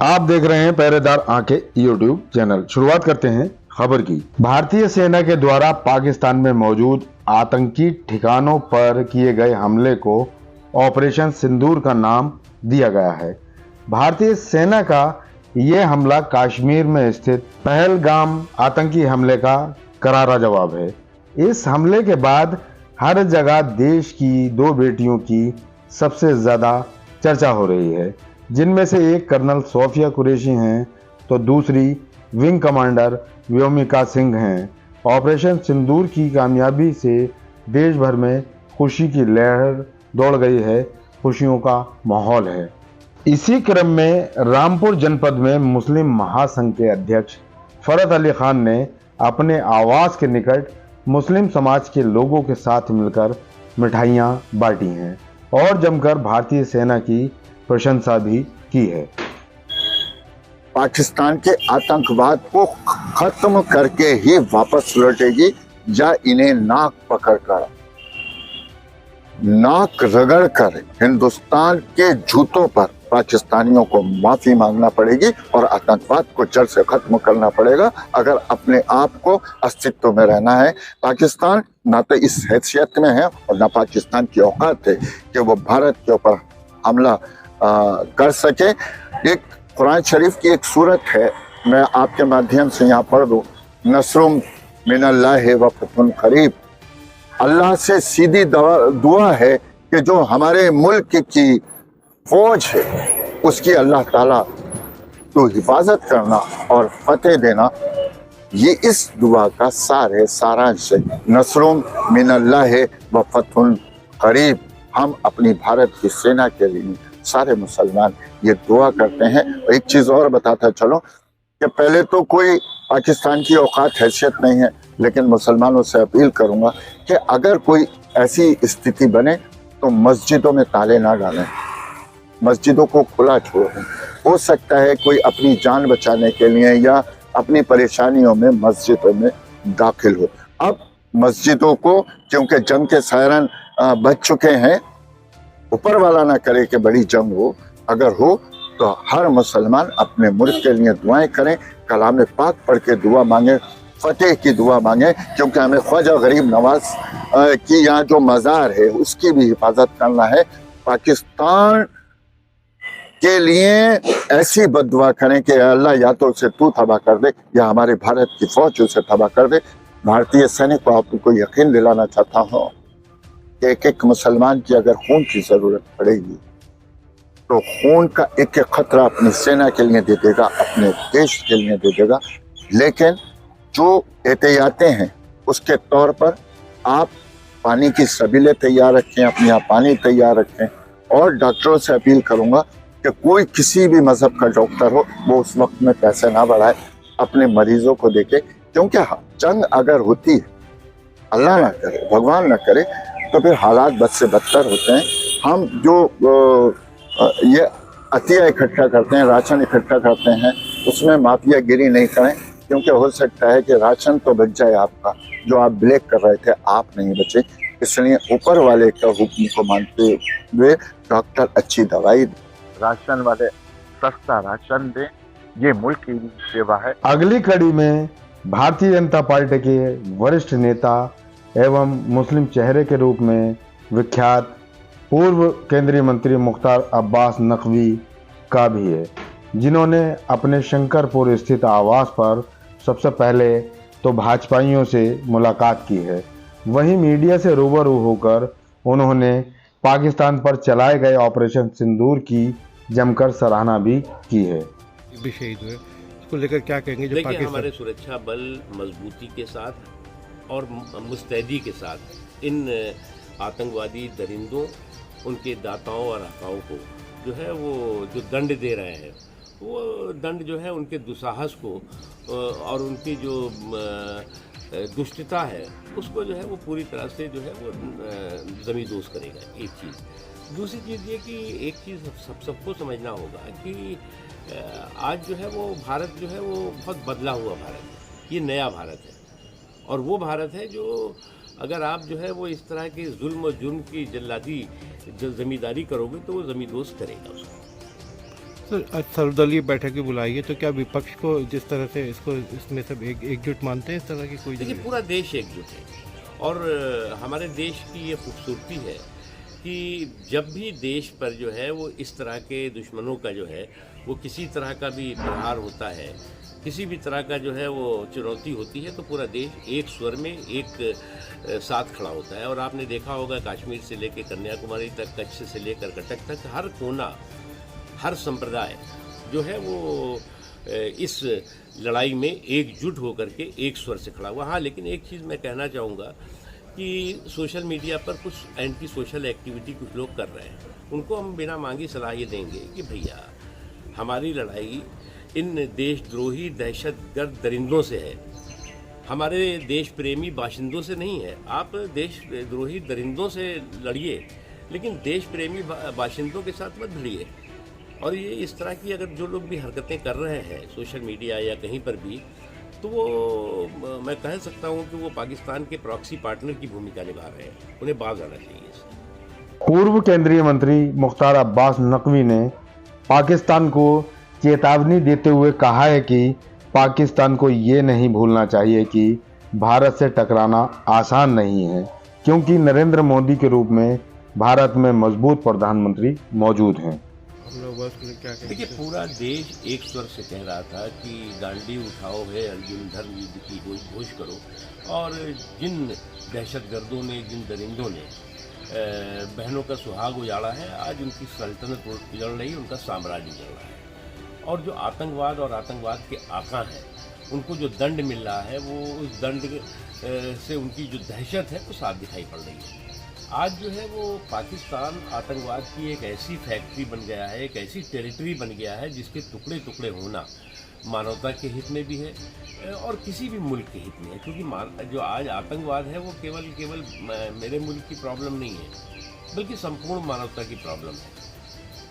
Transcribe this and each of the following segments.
आप देख रहे हैं पहरेदार आंखें यूट्यूब चैनल। शुरुआत करते हैं खबर की। भारतीय सेना के द्वारा पाकिस्तान में मौजूद आतंकी ठिकानों पर किए गए हमले को ऑपरेशन सिंदूर का नाम दिया गया है। भारतीय सेना का यह हमला कश्मीर में स्थित पहलगाम आतंकी हमले का करारा जवाब है। इस हमले के बाद हर जगह देश की दो बेटियों की सबसे ज्यादा चर्चा हो रही है, जिनमें से एक कर्नल सोफिया कुरैशी हैं तो दूसरी विंग कमांडर व्योमिका सिंह हैं। ऑपरेशन सिंदूर की कामयाबी से देश भर में खुशी की लहर दौड़ गई है, खुशियों का माहौल है। इसी क्रम में रामपुर जनपद में मुस्लिम महासंघ के अध्यक्ष फरत अली खान ने अपने आवास के निकट मुस्लिम समाज के लोगों के साथ मिलकर मिठाइयां बांटी हैं और जमकर भारतीय सेना की प्रशंसा भी की है। पाकिस्तान के आतंकवाद को खत्म करके ही वापस लौटेगी, या इन्हें नाक पकड़कर नाक रगड़कर हिंदुस्तान के जूतों पर पाकिस्तानियों को माफी मांगना पड़ेगी और आतंकवाद को जड़ से खत्म करना पड़ेगा अगर अपने आप को अस्तित्व में रहना है। पाकिस्तान ना तो इस हैसियत में है और ना पाकिस्तान की औकात है कि वो भारत के ऊपर हमला कर सके। एक कुरान शरीफ की एक सूरत है, मैं आपके माध्यम से यहाँ पढ़ दूँ। नस्रुम मिनल्लाहि व फतहुन करीब। अल्लाह से सीधी दुआ है कि जो हमारे मुल्क की फौज है उसकी अल्लाह ताला तो हिफाजत करना और फतेह देना, ये इस दुआ का सारांश है। नस्रुम मिनल्लाहि व फतहुन करीब। हम अपनी भारत की सेना के लिए सारे मुसलमान ये दुआ करते हैं। एक चीज़ और बताता चलो कि पहले तो कोई पाकिस्तान की औकात हैसियत नहीं है, लेकिन मुसलमानों से अपील करूंगा कि अगर कोई ऐसी स्थिति बने तो मस्जिदों में ताले ना डालें, मस्जिदों को खुला छोड़ें। हो सकता है कोई अपनी जान बचाने के लिए या अपनी परेशानियों में मस्जिदों में दाखिल हो। अब मस्जिदों को क्योंकि जंग के सायरन बज चुके हैं, ऊपर वाला ना करे कि बड़ी जंग हो, अगर हो तो हर मुसलमान अपने मुल्क के लिए दुआएं करें, कलाम पाक पढ़ के दुआ मांगे, फतेह की दुआ मांगे, क्योंकि हमें ख्वाजा गरीब नवाज की यहाँ जो मज़ार है उसकी भी हिफाजत करना है। पाकिस्तान के लिए ऐसी बद्दुआ करें कि अल्लाह या तो उसे तू तबाह कर दे या हमारे भारत की फौज उसे तबाह कर दे। भारतीय सैनिक को आपको यकीन दिलाना चाहता हूँ कि एक एक मुसलमान की अगर खून की जरूरत पड़ेगी तो खून का एक एक खतरा अपनी सेना के लिए दे देगा, अपने देश के लिए दे देगा। लेकिन जो एहतियातें हैं उसके तौर पर आप पानी की सबीलें तैयार रखें, अपने यहाँ पानी तैयार रखें। और डॉक्टरों से अपील करूंगा कि कोई किसी भी मजहब का डॉक्टर हो वो उस वक्त में पैसे ना बढ़ाए, अपने मरीजों को देखे, क्योंकि जंग अगर होती है, अल्लाह ना करे, भगवान ना करे, तो फिर हालात बद से बदतर होते हैं। हम जो ये अतिया इकट्ठा करते हैं, राशन इकट्ठा करते हैं, उसमें माफिया गिरी नहीं करें, क्योंकि हो सकता है कि राशन तो बच जाए आपका, जो आप ब्लैक कर रहे थे आप नहीं बचे। इसलिए ऊपर वाले का हुक्म को मानते हुए डॉक्टर अच्छी दवाई, राशन वाले सस्ता राशन दें, ये मुल्क की सेवा है। अगली कड़ी में भारतीय जनता पार्टी के वरिष्ठ नेता एवं मुस्लिम चेहरे के रूप में विख्यात पूर्व केंद्रीय मंत्री मुख्तार अब्बास नकवी का भी है, जिन्होंने अपने शंकरपुर स्थित आवास पर सबसे पहले तो भाजपाइयों से मुलाकात की है। वहीं मीडिया से रूबरू होकर उन्होंने पाकिस्तान पर चलाए गए ऑपरेशन सिंदूर की जमकर सराहना भी की है। भी शहीद हुए, इसको लेकर क्या कहेंगे? जो देखिए, हमारे सुरक्षा बल मजबूती के साथ और मुस्तैदी के साथ इन आतंकवादी दरिंदों, उनके दाताओं और आकाओं को जो है वो जो दंड दे रहे हैं, वो दंड जो है उनके दुस्साहस को और उनकी जो दुष्टता है उसको जो है वो पूरी तरह से जो है वो ज़मींदोज़ करेगा। एक चीज़। दूसरी चीज़ ये कि एक चीज़ सबको समझना होगा कि आज जो है वो भारत जो है वो बहुत बदला हुआ भारत है। ये नया भारत है और वो भारत है जो अगर आप जो है वो इस तरह के जुल्म और जुर्म की जल्लादी जमींदारी करोगे तो वो ज़मींदोज़ करेगा उसको। तो आज सर्वदलीय बैठक भी बुलाई है, तो क्या विपक्ष को जिस तरह से इसको इसमें सब एकजुट मानते हैं, इस तरह की कोई देखिए जरूरत पूरा देश एकजुट है और हमारे देश की ये खूबसूरती है कि जब भी देश पर जो है वो इस तरह के दुश्मनों का जो है वो किसी तरह का भी प्रहार होता है, किसी भी तरह का जो है वो चुनौती होती है, तो पूरा देश एक स्वर में एक साथ खड़ा होता है। और आपने देखा होगा कश्मीर से लेकर कन्याकुमारी तक, कच्छ से लेकर कटक तक, हर कोना, हर संप्रदाय जो है वो इस लड़ाई में एकजुट होकर के एक स्वर से खड़ा हुआ। हाँ, लेकिन एक चीज़ मैं कहना चाहूँगा कि सोशल मीडिया पर कुछ एंटी सोशल एक्टिविटी कुछ लोग कर रहे हैं, उनको हम बिना मांगी सलाह ये देंगे कि भैया हमारी लड़ाई इन देशद्रोही दहशतगर्द दरिंदों से है, हमारे देश प्रेमी बाशिंदों से नहीं है। आप देशद्रोही दरिंदों से लड़िए, लेकिन देश प्रेमी बाशिंदों के साथ मत भिड़िए। और ये इस तरह की अगर जो लोग भी हरकतें कर रहे हैं सोशल मीडिया या कहीं पर भी, तो वो मैं कह सकता हूँ कि वो पाकिस्तान के प्रॉक्सी पार्टनर की भूमिका निभा रहे हैं, उन्हें बाज आना चाहिए इससे। पूर्व केंद्रीय मंत्री मुख्तार अब्बास नकवी ने पाकिस्तान को चेतावनी देते हुए कहा है कि पाकिस्तान को ये नहीं भूलना चाहिए कि भारत से टकराना आसान नहीं है, क्योंकि नरेंद्र मोदी के रूप में भारत में मजबूत प्रधानमंत्री मौजूद हैं। हम लोग बस क्या कहें। देखिए पूरा देश एक स्वर से कह रहा था कि गांडी उठाओ है अर्जुन, धर्म युद्ध की घोष करो। और जिन दहशतगर्दों ने, जिन दरिंदों ने बहनों का सुहाग उजाड़ा है, आज उनकी सल्तनत उजड़ रही है, उनका साम्राज्य उजड़ रहा है। और जो आतंकवाद और आतंकवाद के आका हैं, उनको जो दंड मिल रहा है, वो उस दंड से उनकी जो दहशत है वो साफ दिखाई पड़ रही है। आज जो है वो पाकिस्तान आतंकवाद की एक ऐसी फैक्ट्री बन गया है, एक ऐसी टेरिटरी बन गया है जिसके टुकड़े टुकड़े होना मानवता के हित में भी है और किसी भी मुल्क के हित में है। क्योंकि जो आज आतंकवाद है वो केवल मेरे मुल्क की प्रॉब्लम नहीं है, बल्कि संपूर्ण मानवता की प्रॉब्लम है।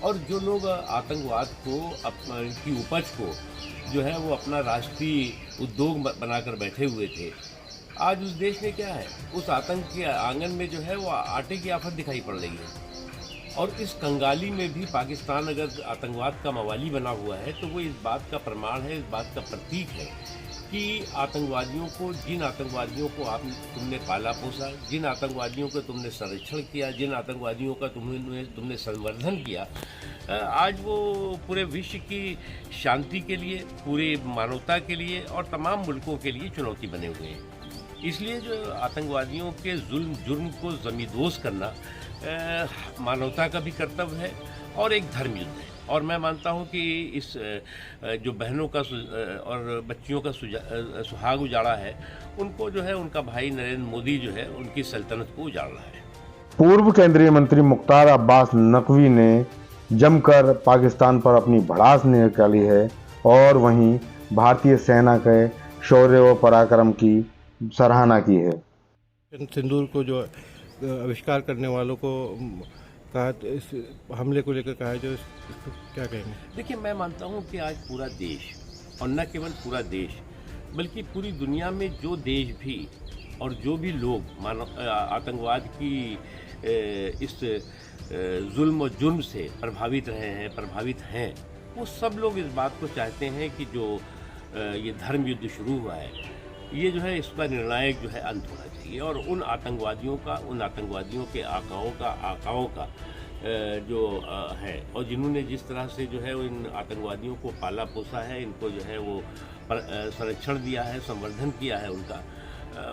और जो लोग आतंकवाद को की उपज को जो है वो अपना राष्ट्रीय उद्योग बनाकर बैठे हुए थे, आज उस देश में क्या है, उस आतंक के आंगन में जो है वो आटे की आफत दिखाई पड़ रही है। और इस कंगाली में भी पाकिस्तान अगर आतंकवाद का मवाली बना हुआ है, तो वो इस बात का प्रमाण है, इस बात का प्रतीक है कि आतंकवादियों को, जिन आतंकवादियों को तुमने पाला पोसा, जिन आतंकवादियों का तुमने संरक्षण किया, जिन आतंकवादियों का तुमने संवर्धन किया, आज वो पूरे विश्व की शांति के लिए, पूरी मानवता के लिए और तमाम मुल्कों के लिए चुनौती बने हुए हैं। इसलिए जो आतंकवादियों के जुल्म जुर्म को ज़मींदोज़ करना मानवता का भी कर्तव्य है और एक धर्म युद्ध है। और मैं मानता हूं कि इस जो बहनों का और बच्चियों का सुहाग उजाड़ा है, उनको जो है उनका भाई नरेंद्र मोदी जो है उनकी सल्तनत को उजाड़ रहा है। पूर्व केंद्रीय मंत्री मुख्तार अब्बास नकवी ने जमकर पाकिस्तान पर अपनी भड़ास निकाली है और वहीं भारतीय सेना के शौर्य व पराक्रम की सराहना की है। सिंदूर को जो आविष्कार करने वालों को कहा, इस हमले को लेकर कहा है, जो इसको क्या कहेंगे? देखिए मैं मानता हूं कि आज पूरा देश, और न केवल पूरा देश बल्कि पूरी दुनिया में जो देश भी और जो भी लोग आतंकवाद की इस जुल्म और जुर्म से प्रभावित हैं, वो सब लोग इस बात को चाहते हैं कि जो ये धर्म युद्ध शुरू हुआ है, ये जो है इसका निर्णायक जो है अंत होना चाहिए। और उन आतंकवादियों के आकाओं का जो है, और जिन्होंने जिस तरह से जो है इन आतंकवादियों को पाला पोसा है, इनको जो है वो संरक्षण दिया है, संवर्धन किया है उनका,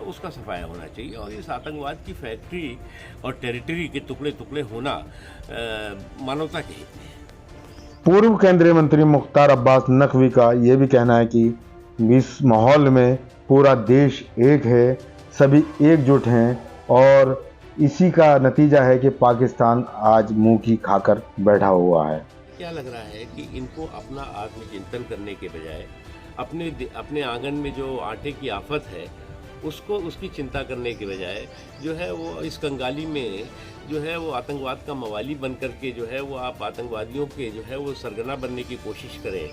उसका सफाया होना चाहिए। और इस आतंकवाद की फैक्ट्री और टेरिटरी के टुकड़े टुकड़े होना मानवता के हित में है। पूर्व केंद्रीय मंत्री मुख्तार अब्बास नकवी का ये भी कहना है कि इस माहौल में पूरा देश एक है, सभी एकजुट हैं और इसी का नतीजा है कि पाकिस्तान आज मुंह की खाकर बैठा हुआ है। क्या लग रहा है कि इनको अपना आत्मचिंतन करने के बजाय अपने आंगन में जो आटे की आफत है उसकी चिंता करने के बजाय जो है वो इस कंगाली में जो है वो आतंकवाद का मवाली बन करके जो है वो आप आतंकवादियों के जो है वो सरगना बनने की कोशिश करें,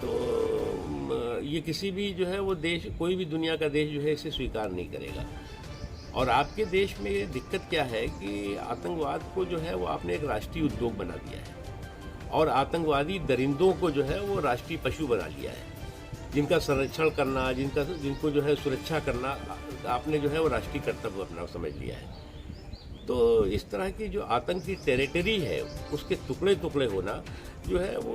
तो ये किसी भी जो है वो देश, कोई भी दुनिया का देश जो है इसे स्वीकार नहीं करेगा। और आपके देश में दिक्कत क्या है कि आतंकवाद को जो है वो आपने एक राष्ट्रीय उद्योग बना दिया है। और आतंकवादी दरिंदों को जो है वो राष्ट्रीय पशु बना लिया है, जिनका संरक्षण करना, जिनको जो है सुरक्षा करना आपने जो है वो राष्ट्रीय कर्तव्य अपना समझ लिया है। तो इस तरह की जो आतंकी टेरिटरी है उसके टुकड़े टुकड़े होना जो है वो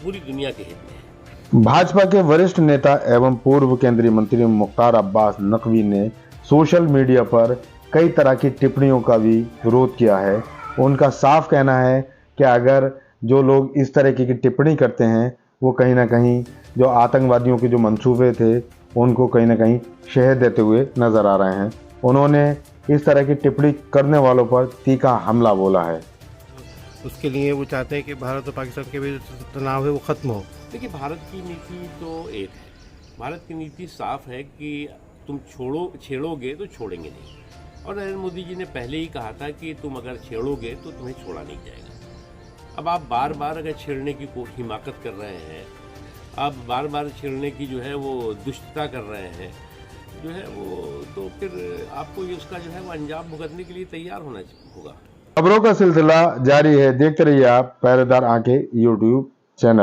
पूरी दुनिया के हित में है। भाजपा के वरिष्ठ नेता एवं पूर्व केंद्रीय मंत्री मुख्तार अब्बास नकवी ने सोशल मीडिया पर कई तरह की टिप्पणियों का भी विरोध किया है। उनका साफ कहना है कि अगर जो लोग इस तरह की टिप्पणी करते हैं वो कहीं ना कहीं जो आतंकवादियों के जो मंसूबे थे उनको कहीं ना कहीं शहद देते हुए नजर आ रहे हैं। उन्होंने इस तरह की टिप्पणी करने वालों पर तीखा हमला बोला है। उसके लिए वो चाहते हैं कि भारत और पाकिस्तान के बीच जो तनाव है वो ख़त्म हो। देखिए, भारत की नीति तो एक है, भारत की नीति साफ है कि तुम छेड़ोगे तो छोड़ेंगे नहीं। और नरेंद्र मोदी जी ने पहले ही कहा था कि तुम अगर छेड़ोगे तो तुम्हें छोड़ा नहीं जाएगा। अब आप बार बार अगर छेड़ने की हिमाकत कर रहे हैं, आप बार बार छेड़ने की जो है वो दुष्टता कर रहे हैं जो है वो, तो फिर आपको ये उसका जो है वो अंजाम भुगतने के लिए तैयार होना होगा। खबरों का सिलसिला जारी है, देखते रहिए आप पहरेदार आंखें यूट्यूब चैनल।